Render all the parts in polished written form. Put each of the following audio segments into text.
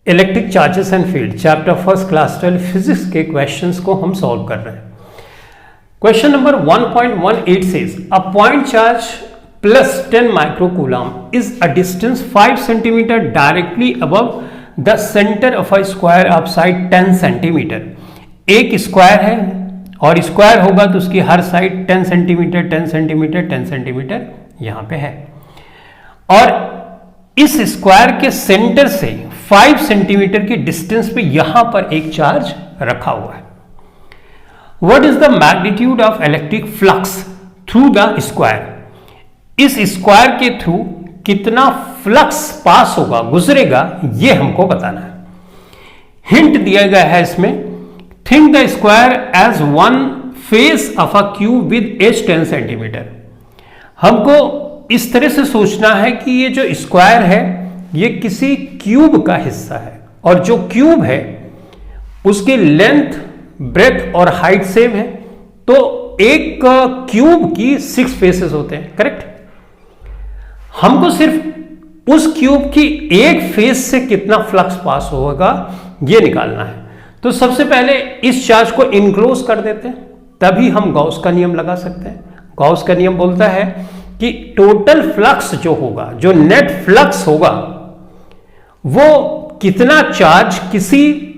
Electric charges and field chapter first class 12 physics के questions को हम सॉल्व कर रहे हैं। Question number 1.18 says a point charge plus 10 microcoulomb is a distance 5 centimetre directly above the centre of a square of side 10 centimetre. एक square है और square होगा तो उसकी हर साइड 10 सेंटीमीटर 10 सेंटीमीटर 10 सेंटीमीटर यहां पे है और इस स्क्वायर के सेंटर से 5 सेंटीमीटर की डिस्टेंस पे यहां पर एक चार्ज रखा हुआ है। What is the magnitude of electric flux through the square? इस स्क्वायर के थ्रू कितना फ्लक्स पास होगा, गुजरेगा, ये हमको बताना है। हिंट दिया गया है इसमें, think the square edge one face of a cube with edge 10 centimetre. हमको इस तरह से सोचना है कि ये जो स्क्वायर है ये किसी क्यूब का हिस्सा है और जो क्यूब है उसकी लेंथ, ब्रेथ और हाइट सेम है, तो एक क्यूब की 6 फेसेस होते हैं, करेक्ट। हमको सिर्फ उस क्यूब की एक फेस से कितना फ्लक्स पास होगा ये निकालना है। तो सबसे पहले इस चार्ज को इनक्लोज कर देते हैं, तभी हम गॉस का नियम लगा सकते हैं। गॉस का नियम बोलता है कि टोटल फ्लक्स जो होगा, जो नेट फ्लक्स होगा, वो कितना चार्ज किसी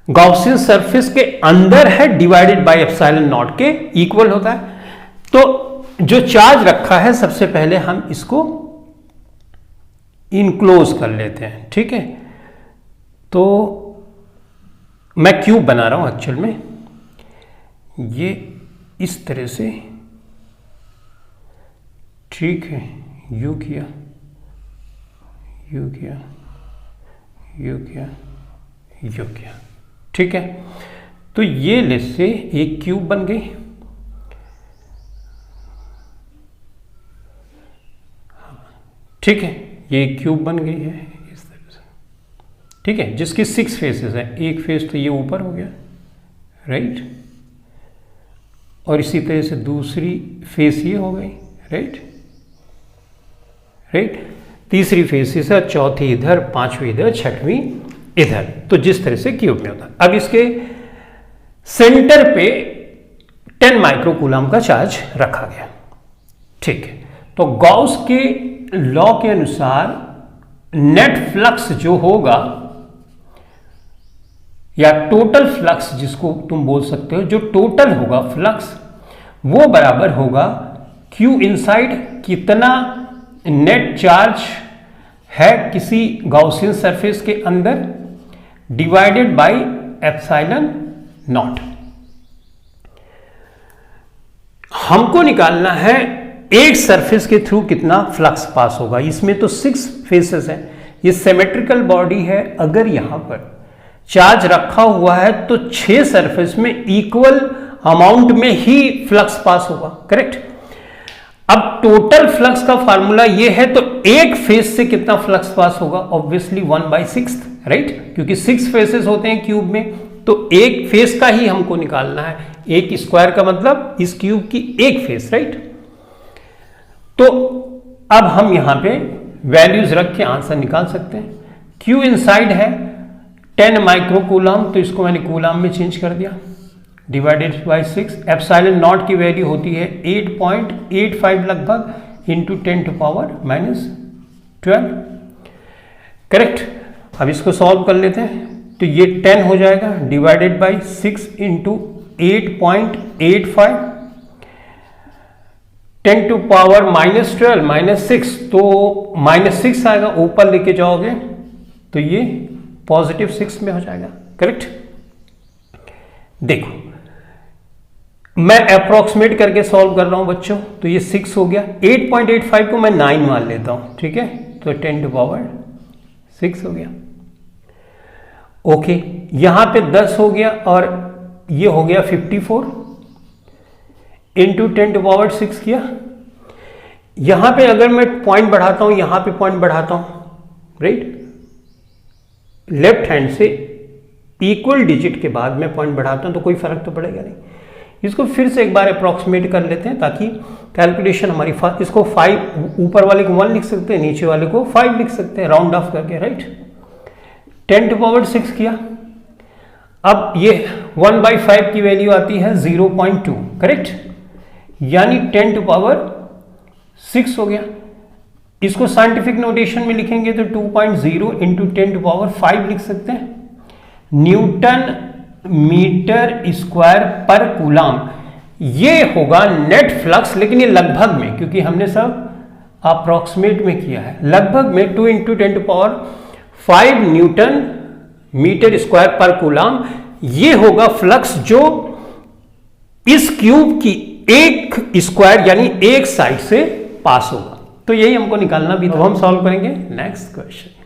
गॉसियन सरफेस के अंदर है डिवाइडेड बाय एप्सिलॉन नॉट के इक्वल होता है। तो जो चार्ज रखा है सबसे पहले हम इसको इनक्लोज कर लेते हैं, ठीक है। तो मैं क्यूब बना रहा हूं एक्चुअल में, ये इस तरह से, ठीक है, यू किया, यू किया, यू किया, यू किया, ठीक है। तो ये लिस्ट से एक क्यूब बन गई। ठीक है, ये एक क्यूब बन गई है इस तरह से, ठीक है, जिसकी 6 फेसेस है। एक फेस तो ये ऊपर हो गया, राइट, और इसी तरह से दूसरी फेस ये हो गई, राइट, राइट, तीसरी फेस है, चौथी इधर, पांचवी इधर, छठवीं इधर। तो जिस तरह से क्यूब में होता है। अब इसके सेंटर पे 10 माइक्रोकूलम का चार्ज रखा गया, ठीक है। तो गॉस के लॉ के अनुसार नेट फ्लक्स जो होगा या टोटल फ्लक्स जिसको तुम बोल सकते हो, जो टोटल होगा फ्लक्स वो बराबर होगा क्यू इनसाइड, कितना नेट चार्ज है किसी गॉसियन सरफेस के अंदर, डिवाइडेड बाय एप्सिलॉन नॉट। हमको निकालना है एक सरफेस के थ्रू कितना फ्लक्स पास होगा। इसमें तो 6 फेसेस हैं, ये सिमेट्रिकल बॉडी है। अगर यहां पर चार्ज रखा हुआ है तो 6 सरफेस में इक्वल अमाउंट में ही फ्लक्स पास होगा, करेक्ट। अब टोटल फ्लक्स का फार्मूला ये है, तो एक फेस से कितना फ्लक्स पास होगा, ऑब्वियसली 1/6, राइट, क्योंकि 6 फेसेस होते हैं क्यूब में, तो एक फेस का ही हमको निकालना है। एक स्क्वायर का मतलब इस क्यूब की एक फेस, राइट। तो अब हम यहां पे वैल्यूज रख के आंसर निकाल सकते हैं। क्यू इनसाइड है 10 माइक्रोकूलम, तो इसको मैंने कूलम में चेंज कर दिया, डिवाइडेड बाय 6। एप्सिलॉन नॉट की वैल्यू होती है 8.85 लगभग इंटू 10⁻⁻12, करेक्ट। अब इसको सॉल्व कर लेते हैं, तो ये 10 हो जाएगा, डिवाइडेड बाय 6 इंटू 8.85, 10⁻⁻12 -6, तो -6 आएगा, ऊपर लेके जाओगे तो ये +6 में हो जाएगा, करेक्ट। देखो मैं अप्रोक्सीमेट करके सॉल्व कर रहा हूं बच्चों, तो ये 6 हो गया। 8.85 को मैं 9 मान लेता हूं, ठीक है, तो 10⁻6 हो गया। ओके, यहां पे 10 हो गया और ये हो गया 54 इंटू 10⁻6 किया। यहां पे अगर मैं पॉइंट बढ़ाता हूं, यहां पे पॉइंट बढ़ाता हूं, राइट, लेफ्ट हैंड से इक्वल डिजिट के बाद में पॉइंट बढ़ाता हूं तो कोई फर्क तो पड़ेगा नहीं। इसको फिर से एक बार अप्रोक्सीमेट कर लेते हैं ताकि कैलकुलेशन हमारी फास्ट। इसको 5, ऊपर वाले को 1 लिख सकते हैं, नीचे वाले को 5 लिख सकते हैं, राउंड ऑफ करके, राइट। 10 टू पावर 6 किया। अब ये 1/5 की वैल्यू आती है 0.2, करेक्ट, यानी 10 टू पावर 6 हो गया। इसको साइंटिफिक नोटेशन में लिखेंगे तो 2.0 इंटू 10 टू पावर 5 लिख सकते हैं। न्यूटन मीटर स्क्वायर पर कूलाम, ये होगा नेट फ्लक्स, लेकिन ये लगभग में, क्योंकि हमने सब अप्रोक्सीमेट में किया है, लगभग में 2 into 10 to power 5 newton metre square पर कूलाम, ये होगा फ्लक्स जो इस क्यूब की एक स्क्वायर यानी एक साइड से पास होगा। तो यही हमको निकालना भी, तो हम सॉल्व करेंगे नेक्स्ट क्वेश्चन।